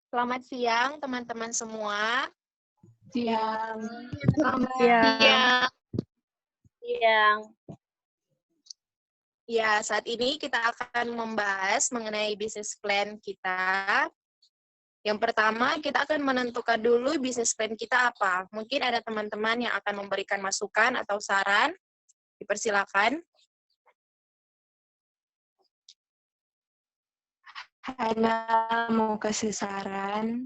Selamat siang teman-teman semua. Siang. Selamat siang. Siang. Ya, saat ini kita akan membahas mengenai bisnis plan kita. Yang pertama, kita akan menentukan dulu bisnis plan kita apa. Mungkin ada teman-teman yang akan memberikan masukan atau saran. Dipersilakan. Hana mau kasih saran.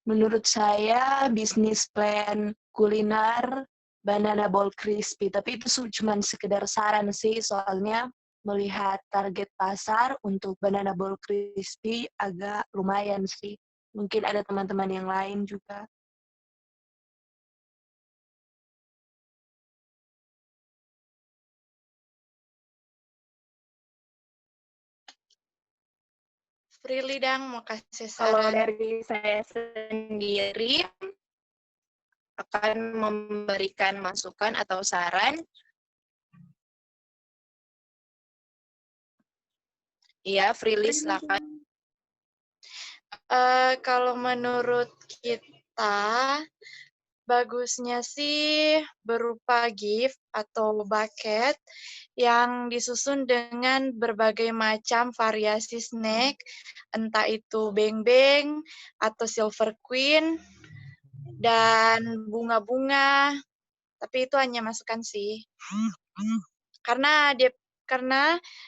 Menurut saya, bisnis plan kuliner banana ball crispy. Tapi itu cuma sekedar saran sih, soalnya melihat target pasar untuk banana ball crispy agak lumayan sih. Mungkin ada teman-teman yang lain juga. Prilly Dang mau kasih Kalau saran. dari saya sendiri akan memberikan masukan atau saran. Iya, Prilly, silakan. Kalau menurut kita, bagusnya sih berupa gift atau bucket yang disusun dengan berbagai macam variasi snack, entah itu beng-beng atau silver queen, dan bunga-bunga. Tapi itu hanya masukan sih. Karena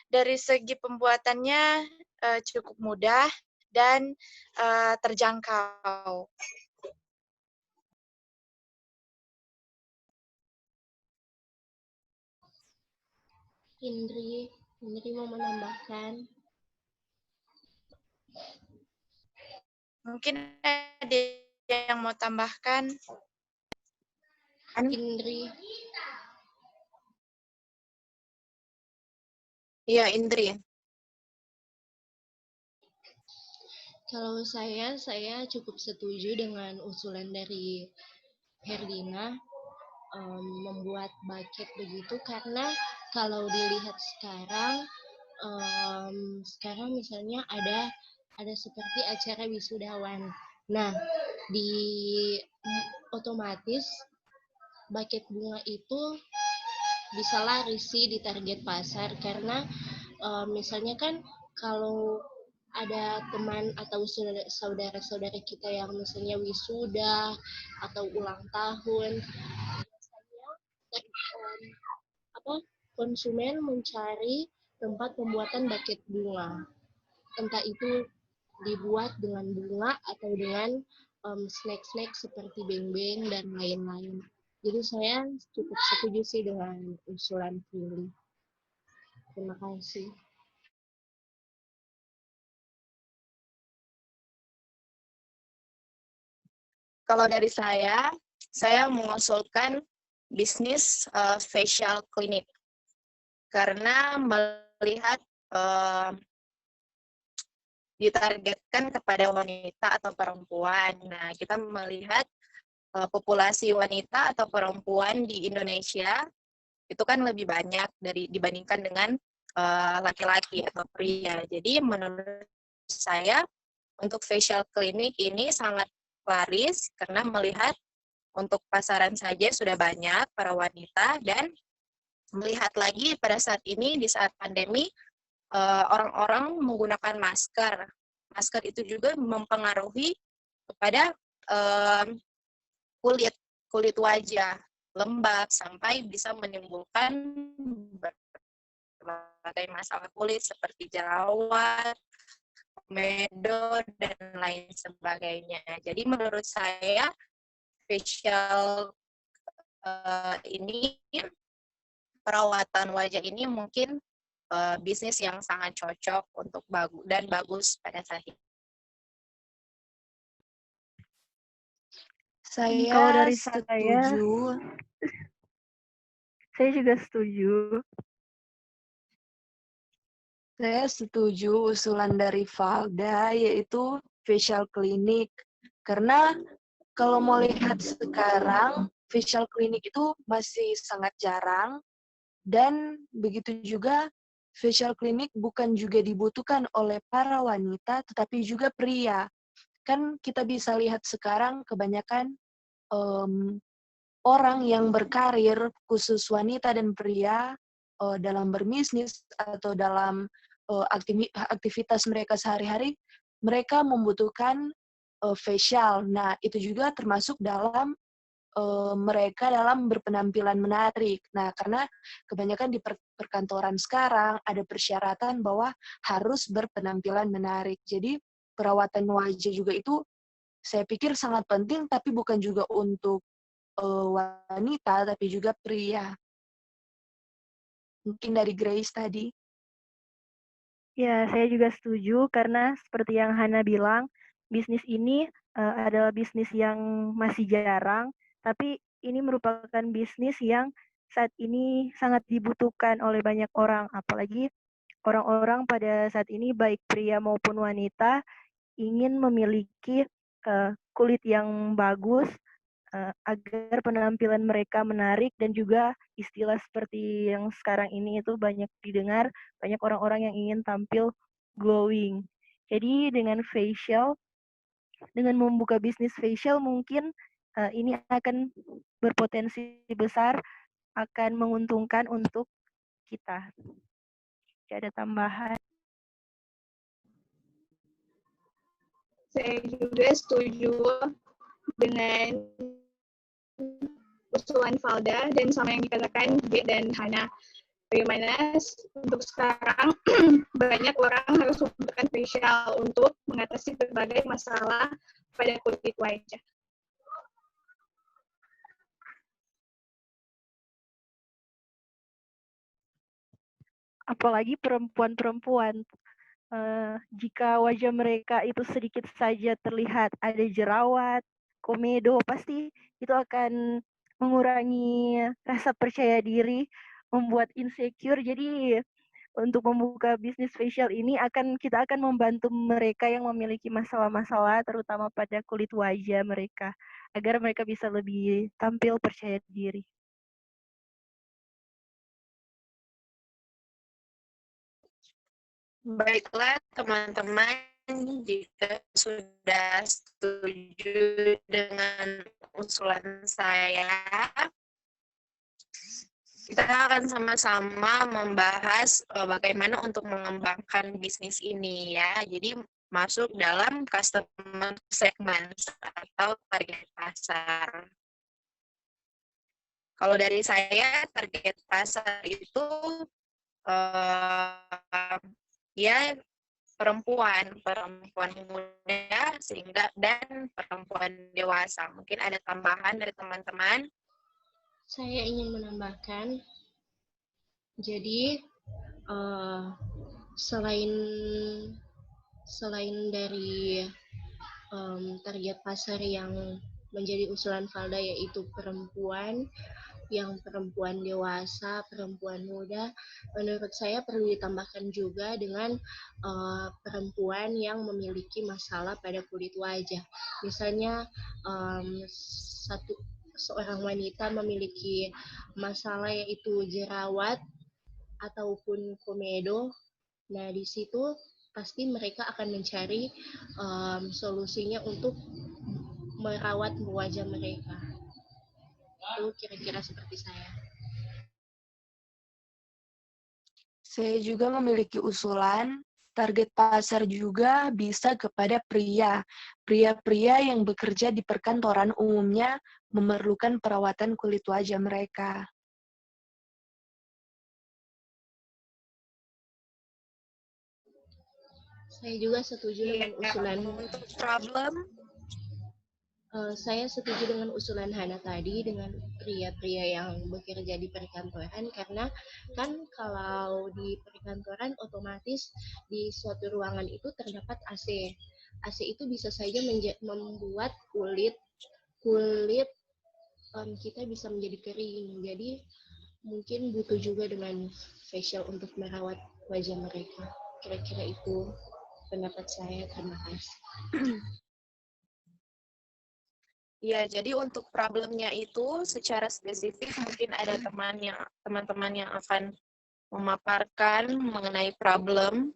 dari segi pembuatannya cukup mudah dan terjangkau. Indri mau menambahkan. Mungkin ada yang mau tambahkan. Indri. Iya, Indri. Kalau saya cukup setuju dengan usulan dari Herlina membuat bucket begitu, karena kalau dilihat sekarang misalnya ada seperti acara wisudawan. Nah, di otomatis bucket bunga itu bisa laris sih di target pasar, karena misalnya kan kalau ada teman atau saudara-saudara kita yang misalnya wisuda atau ulang tahun, biasanya konsumen mencari tempat pembuatan buket bunga, entah itu dibuat dengan bunga atau dengan snack-snack seperti beng-beng dan lain-lain. Jadi saya cukup setuju sih dengan usulan Prilly. Terima kasih. Kalau dari saya mengusulkan bisnis facial clinic. Karena melihat ditargetkan kepada wanita atau perempuan. Nah, kita melihat populasi wanita atau perempuan di Indonesia itu kan lebih banyak dibandingkan dengan laki-laki atau pria. Jadi menurut saya untuk facial clinic ini sangat laris karena melihat untuk pasaran saja sudah banyak para wanita, dan melihat lagi pada saat ini di saat pandemi orang-orang menggunakan masker. Masker itu juga mempengaruhi kepada kulit wajah lembab sampai bisa menimbulkan berbagai masalah kulit seperti jerawat, komedo, dan lain sebagainya. Jadi menurut saya facial ini, perawatan wajah ini mungkin bisnis yang sangat cocok untuk bagus pada saat ini. Kalau dari saya juga setuju. Saya setuju usulan dari Valda, yaitu facial clinic. Karena kalau mau lihat sekarang, facial clinic itu masih sangat jarang, dan begitu juga facial clinic bukan juga dibutuhkan oleh para wanita, tetapi juga pria. kan kita bisa lihat sekarang kebanyakan orang yang berkarir, khusus wanita dan pria, dalam berbisnis atau dalam aktivitas mereka sehari-hari, mereka membutuhkan facial. Nah, itu juga termasuk dalam mereka dalam berpenampilan menarik. Nah, karena kebanyakan di perkantoran sekarang ada persyaratan bahwa harus berpenampilan menarik. Jadi, perawatan wajah juga itu saya pikir sangat penting, tapi bukan juga untuk wanita, tapi juga pria. Mungkin dari Grace tadi. Ya, saya juga setuju karena seperti yang Hana bilang, bisnis ini adalah bisnis yang masih jarang, tapi ini merupakan bisnis yang saat ini sangat dibutuhkan oleh banyak orang, apalagi orang-orang pada saat ini baik pria maupun wanita ingin memiliki kulit yang bagus agar penampilan mereka menarik dan juga istilah seperti yang sekarang ini itu banyak didengar, banyak orang-orang yang ingin tampil glowing. Jadi dengan facial, dengan membuka bisnis facial mungkin ini akan berpotensi besar akan menguntungkan untuk kita. Tidak ada tambahan. Saya juga setuju dengan usulan Valda dan sama yang dikatakan J dan Hana. Bagaimana untuk sekarang banyak orang harus membutuhkan facial untuk mengatasi berbagai masalah pada kulit wajah. Apalagi perempuan-perempuan. Jika wajah mereka itu sedikit saja terlihat ada jerawat, komedo, pasti itu akan mengurangi rasa percaya diri, membuat insecure. Jadi untuk membuka bisnis facial ini kita akan membantu mereka yang memiliki masalah-masalah terutama pada kulit wajah mereka agar mereka bisa lebih tampil percaya diri. Baiklah teman-teman, jika sudah setuju dengan usulan saya, kita akan sama-sama membahas bagaimana untuk mengembangkan bisnis ini ya. Jadi masuk dalam customer segment atau target pasar. Kalau dari saya, target pasar itu ya perempuan muda sehingga dan perempuan dewasa. Mungkin ada tambahan dari teman-teman? Saya ingin menambahkan, jadi selain dari target pasar yang menjadi usulan Valda yaitu perempuan dewasa, perempuan muda, menurut saya perlu ditambahkan juga dengan perempuan yang memiliki masalah pada kulit wajah. Misalnya seorang wanita memiliki masalah yaitu jerawat ataupun komedo. Nah, di situ pasti mereka akan mencari solusinya untuk merawat wajah mereka. Itu kira-kira seperti saya. Saya juga memiliki usulan, target pasar juga bisa kepada pria. Pria-pria yang bekerja di perkantoran umumnya memerlukan perawatan kulit wajah mereka. Saya juga setuju dengan usulan. Untuk problem, saya setuju dengan usulan Hana tadi dengan pria-pria yang bekerja di perkantoran karena kan kalau di perkantoran otomatis di suatu ruangan itu terdapat AC. AC itu bisa saja membuat kulit kita bisa menjadi kering. Jadi mungkin butuh juga dengan facial untuk merawat wajah mereka. Kira-kira itu pendapat saya. Terima kasih. ya jadi untuk problemnya itu secara spesifik mungkin ada teman-teman yang akan memaparkan mengenai problem.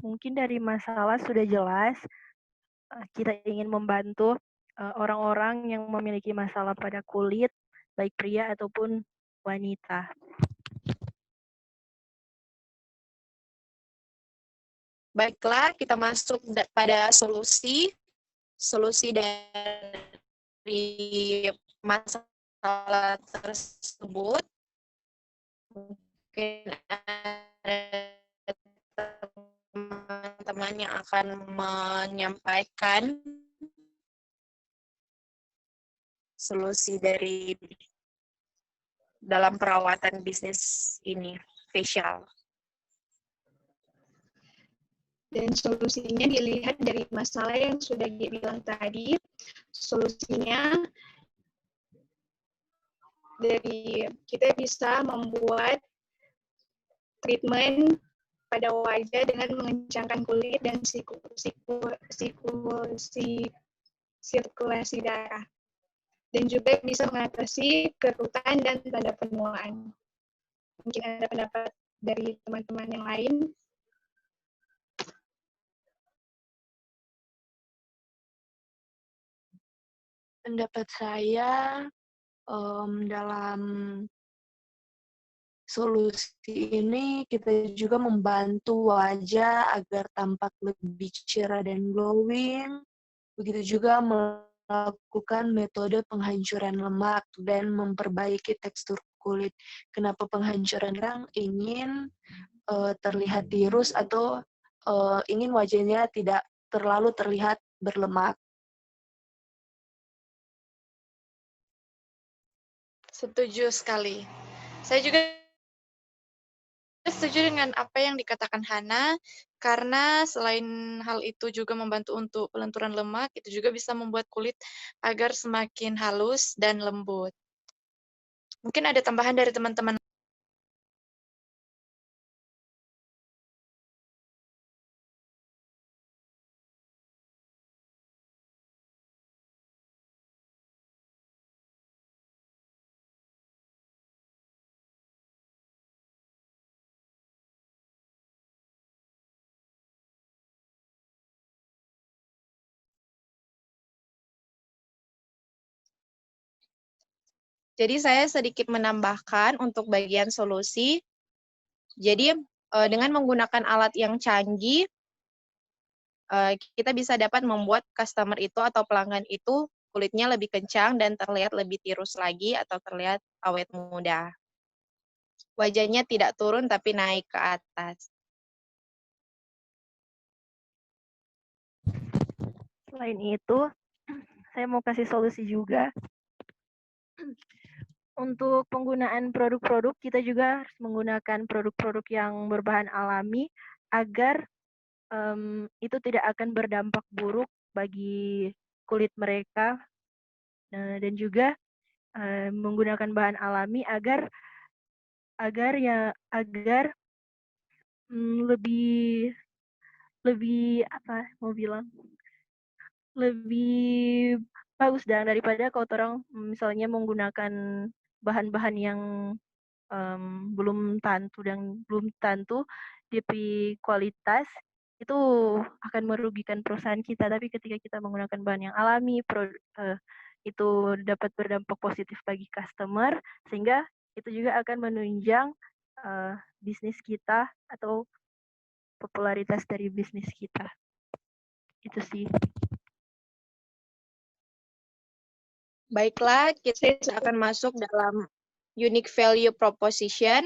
Mungkin dari masalah sudah jelas, kita ingin membantu orang-orang yang memiliki masalah pada kulit, baik pria ataupun wanita. Baiklah, kita masuk pada solusi dari masalah tersebut. Mungkin ada teman-teman yang akan menyampaikan solusi dari dalam perawatan bisnis ini, facial. Dan solusinya dilihat dari masalah yang sudah dibilang tadi. Solusinya dari kita bisa membuat treatment pada wajah dengan mengencangkan kulit dan sirkulasi darah. Dan juga bisa mengatasi kerutan dan tanda penuaan. Mungkin ada pendapat dari teman-teman yang lain. Pendapat saya dalam solusi ini kita juga membantu wajah agar tampak lebih cerah dan glowing. Begitu juga melakukan metode penghancuran lemak dan memperbaiki tekstur kulit. Kenapa penghancuran lemak? Ingin terlihat tirus atau ingin wajahnya tidak terlalu terlihat berlemak. Setuju sekali. Saya juga setuju dengan apa yang dikatakan Hana, karena selain hal itu juga membantu untuk pelenturan lemak, itu juga bisa membuat kulit agar semakin halus dan lembut. Mungkin ada tambahan dari teman-teman. Jadi saya sedikit menambahkan untuk bagian solusi. Jadi dengan menggunakan alat yang canggih, kita bisa dapat membuat customer itu atau pelanggan itu kulitnya lebih kencang dan terlihat lebih tirus lagi atau terlihat awet muda. Wajahnya tidak turun tapi naik ke atas. Selain itu, saya mau kasih solusi juga. Untuk penggunaan produk-produk, kita juga harus menggunakan produk-produk yang berbahan alami agar itu tidak akan berdampak buruk bagi kulit mereka, dan juga menggunakan bahan alami agar lebih apa mau bilang lebih bagus daripada kalau orang misalnya menggunakan bahan-bahan yang belum tentu di kualitas, itu akan merugikan perusahaan kita. Tapi ketika kita menggunakan bahan yang alami, itu dapat berdampak positif bagi customer, sehingga itu juga akan menunjang bisnis kita atau popularitas dari bisnis kita. Itu sih. Baiklah, kita akan masuk dalam unique value proposition.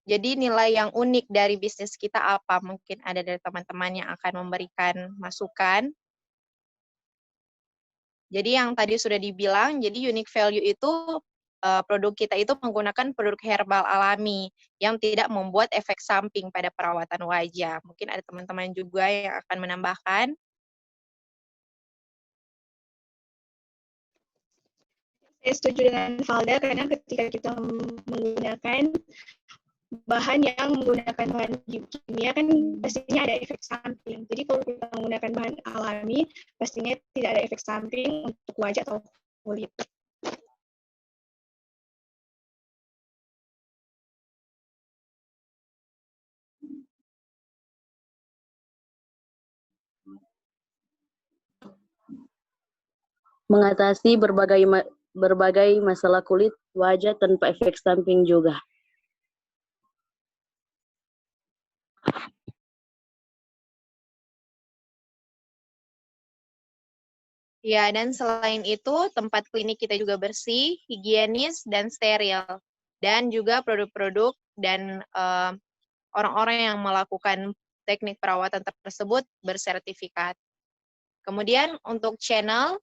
Jadi nilai yang unik dari bisnis kita apa? Mungkin ada dari teman-teman yang akan memberikan masukan. Jadi yang tadi sudah dibilang, jadi unique value itu produk kita itu menggunakan produk herbal alami yang tidak membuat efek samping pada perawatan wajah. Mungkin ada teman-teman juga yang akan menambahkan. Saya setuju dengan Valda karena ketika kita menggunakan bahan yang menggunakan bahan kimia kan pastinya ada efek samping. Jadi kalau kita menggunakan bahan alami, pastinya tidak ada efek samping untuk wajah atau kulit. mengatasi berbagai masalah kulit wajah tanpa efek samping juga. Ya, dan selain itu, tempat klinik kita juga bersih, higienis, dan steril. Dan juga produk-produk dan orang-orang yang melakukan teknik perawatan tersebut bersertifikat. Kemudian untuk channel,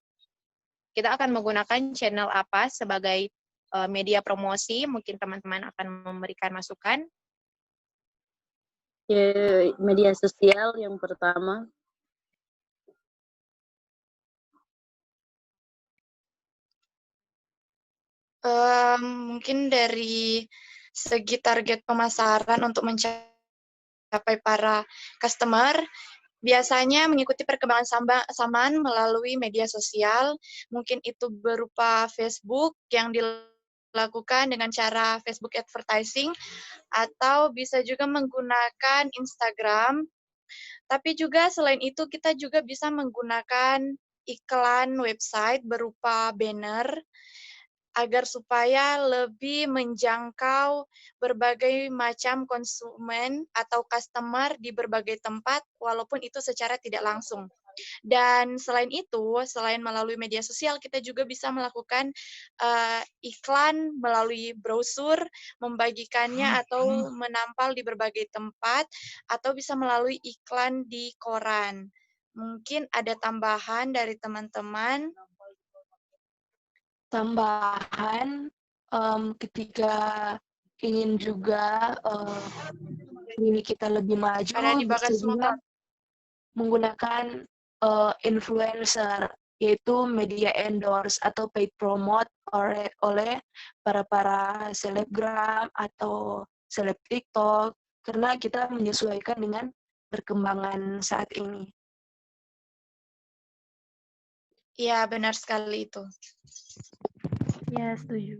kita akan menggunakan channel apa sebagai media promosi? Mungkin teman-teman akan memberikan masukan. Media sosial yang pertama. Mungkin dari segi target pemasaran untuk mencapai para customer, biasanya mengikuti perkembangan zaman melalui media sosial, mungkin itu berupa Facebook yang dilakukan dengan cara Facebook advertising, atau bisa juga menggunakan Instagram. Tapi juga selain itu kita juga bisa menggunakan iklan website berupa banner, agar supaya lebih menjangkau berbagai macam konsumen atau customer di berbagai tempat, walaupun itu secara tidak langsung. Dan selain itu, selain melalui media sosial, kita juga bisa melakukan iklan melalui brosur, membagikannya atau menampal di berbagai tempat, atau bisa melalui iklan di koran. Mungkin ada tambahan dari teman-teman. Tambahan, ketika ingin juga klinik kita lebih maju, Ada dibakar bisa semua, juga Pak. menggunakan influencer, yaitu media endorse atau paid promote oleh para selebgram atau seleb TikTok, karena kita menyesuaikan dengan perkembangan saat ini. Iya, benar sekali itu. Ya, setuju.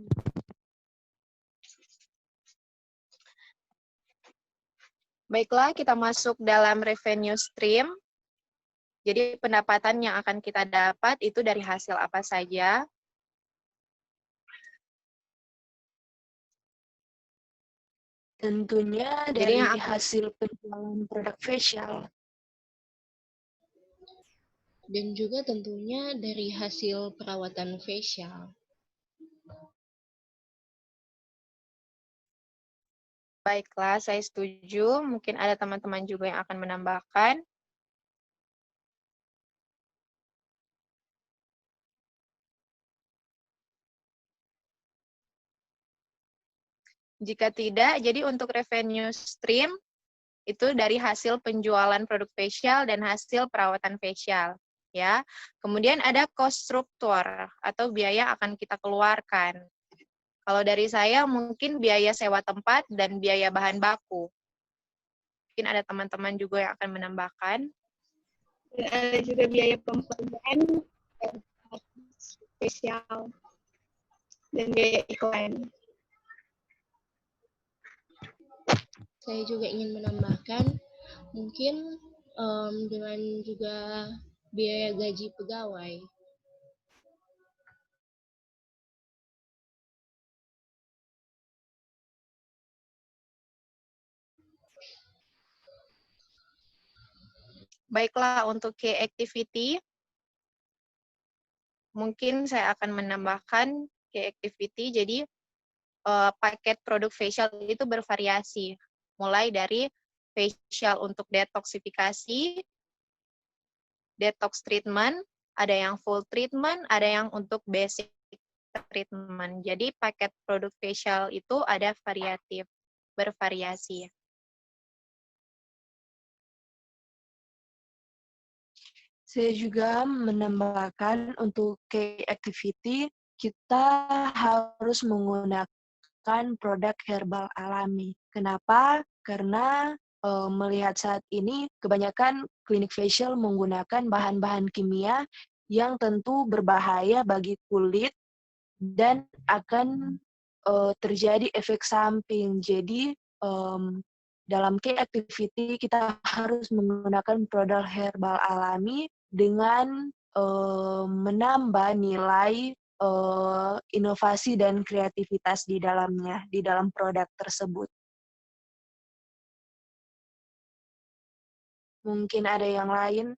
Baiklah, kita masuk dalam revenue stream. Jadi pendapatan yang akan kita dapat itu dari hasil apa saja? Tentunya Jadi dari yang hasil penjualan produk facial. Dan juga tentunya dari hasil perawatan facial. Baiklah, saya setuju. Mungkin ada teman-teman juga yang akan menambahkan. Jika tidak, jadi untuk revenue stream itu dari hasil penjualan produk facial dan hasil perawatan facial, ya. Kemudian ada cost struktur atau biaya akan kita keluarkan. Kalau dari saya mungkin biaya sewa tempat dan biaya bahan baku. Mungkin ada teman-teman juga yang akan menambahkan. Dan ada juga biaya pempekerjaan, spesial, dan biaya iklan. Saya juga ingin menambahkan, mungkin dengan juga biaya gaji pegawai. Baiklah, untuk key activity, mungkin saya akan menambahkan key activity, jadi paket produk facial itu bervariasi, mulai dari facial untuk detoksifikasi, detox treatment, ada yang full treatment, ada yang untuk basic treatment. Jadi paket produk facial itu ada variatif, bervariasi. Saya juga menambahkan untuk key activity, kita harus menggunakan produk herbal alami. Kenapa? Karena melihat saat ini kebanyakan klinik facial menggunakan bahan-bahan kimia yang tentu berbahaya bagi kulit dan akan terjadi efek samping. Jadi dalam key activity kita harus menggunakan produk herbal alami dengan menambah nilai inovasi dan kreativitas di dalamnya, di dalam produk tersebut. Mungkin ada yang lain?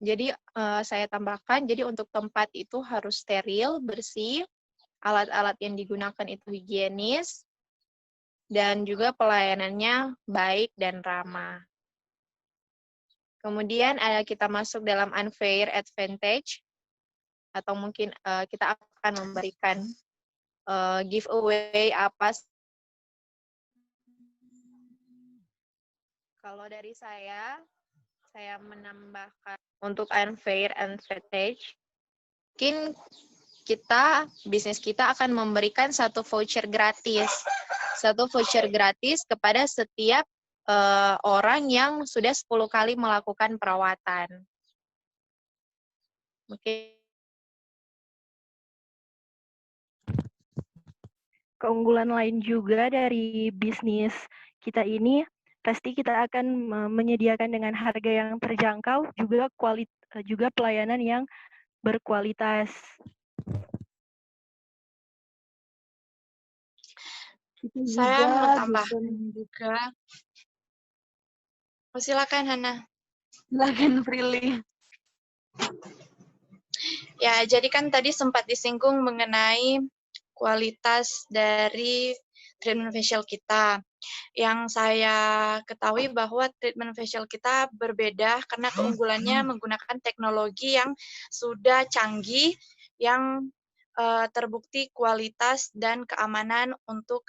Jadi saya tambahkan, jadi untuk tempat itu harus steril, bersih, alat-alat yang digunakan itu higienis, dan juga pelayanannya baik dan ramah. Kemudian kita masuk dalam unfair advantage, atau mungkin kita akan memberikan giveaway apa. Kalau dari saya menambahkan untuk unfair advantage, mungkin bisnis kita akan memberikan satu voucher gratis kepada setiap orang yang sudah 10 kali melakukan perawatan. Mungkin keunggulan lain juga dari bisnis kita ini, pasti kita akan menyediakan dengan harga yang terjangkau, juga pelayanan yang berkualitas. Saya mau tambahkan juga. Silakan Hana. Silakan Prilly. Ya, jadi kan tadi sempat disinggung mengenai kualitas dari treatment facial kita. Yang saya ketahui bahwa treatment facial kita berbeda karena keunggulannya menggunakan teknologi yang sudah canggih, yang terbukti kualitas dan keamanan untuk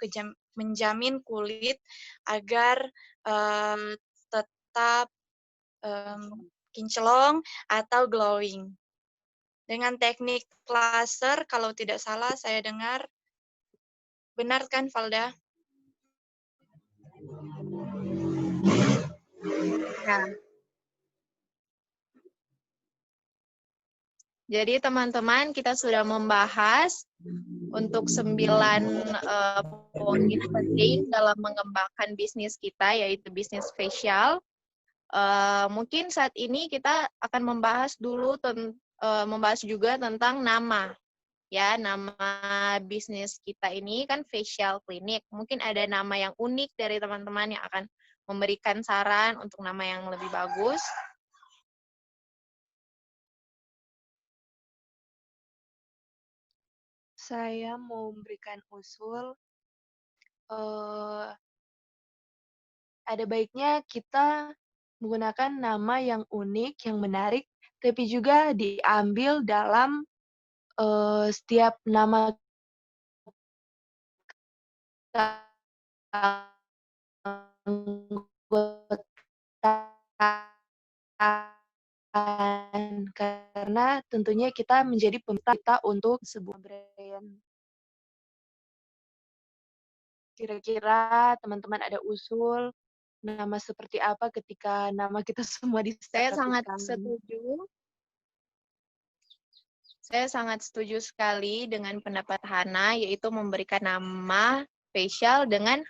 menjamin kulit agar tetap kinclong atau glowing. Dengan teknik laser, kalau tidak salah saya dengar, benar kan Valda? ya. Jadi teman-teman, kita sudah membahas untuk 9 poin penting dalam mengembangkan bisnis kita, yaitu bisnis facial. Mungkin saat ini kita akan membahas juga tentang nama. Ya, nama bisnis kita ini kan facial clinic. Mungkin ada nama yang unik dari teman-teman yang akan memberikan saran untuk nama yang lebih bagus. Saya mau memberikan usul, ada baiknya kita menggunakan nama yang unik, yang menarik, tapi juga diambil dalam setiap nama karena tentunya kita menjadi pemita untuk sebuah brand. Kira-kira teman-teman ada usul nama seperti apa ketika nama kita semua Saya disatukan? sangat setuju sekali dengan pendapat Hana, yaitu memberikan nama facial dengan